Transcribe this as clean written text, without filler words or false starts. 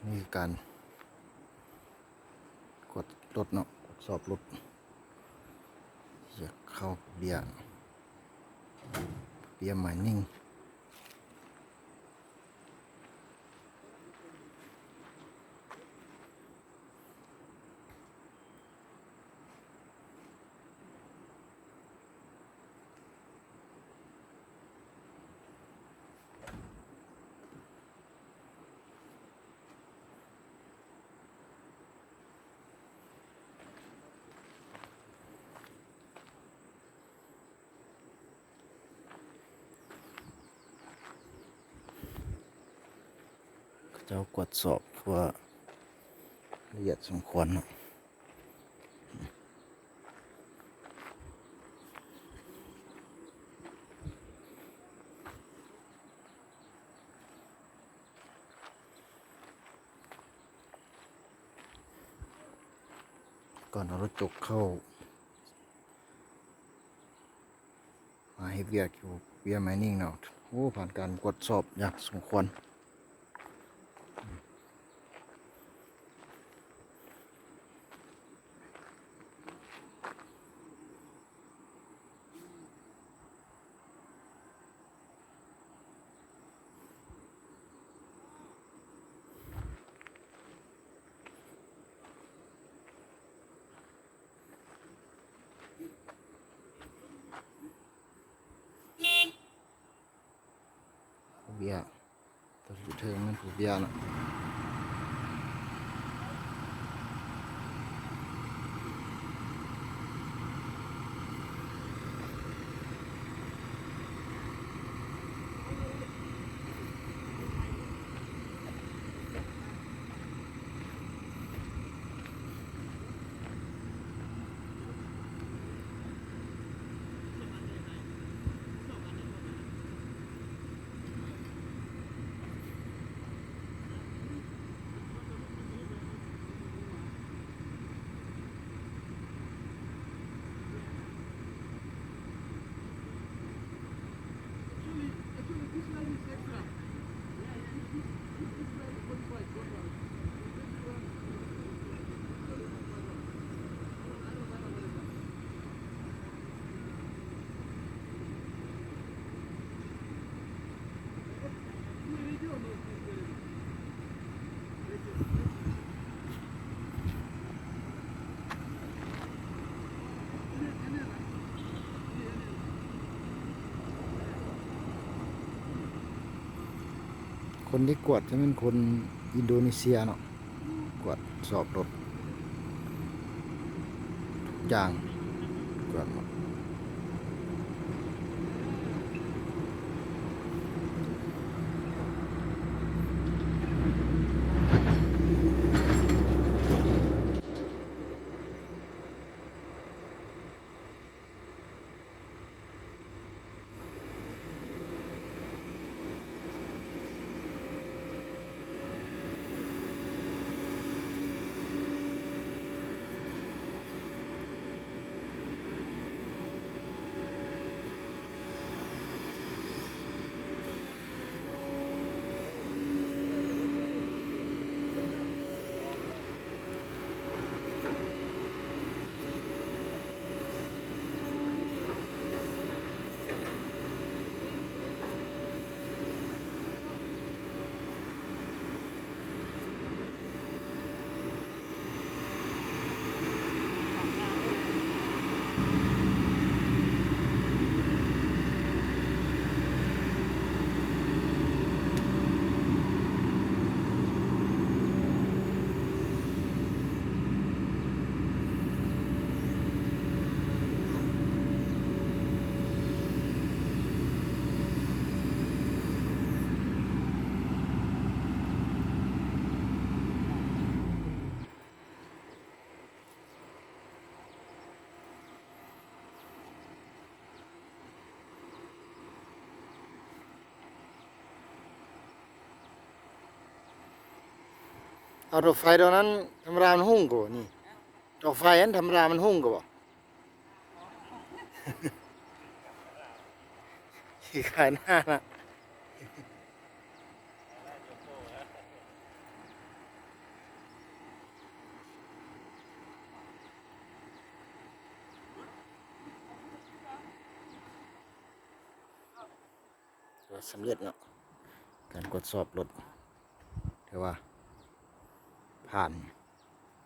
นี่การกดรถเนาะกดสอบรถจะเข้าเบียร์หมายนิ่งเจ้ากดสอบเพื่อละเอียดสมควรเนาะก่อนเอารถจกเข้ามาให้เบียร์อยู่เบียร์ไมนิ่งเนาะโอ้ผ่านการกดสอบอย่างสมควรเบียร์ตัวอยู่เทิงนั่นผู้เบียร์เนาะคนที่กวดจะเป็นคนอินโดนีเซียเนาะกวดสอบรถทุกอย่างกวดหมดเอารถไฟตอนนั้นธรรมดามันหุ่งกว่านี่รถไฟนั้นธรรมดามันหุ่งกว่าขี่ขายหน้านะ เ ว่าสำเร็จเนาะการตรวจสอบรถถือว่าผ่าน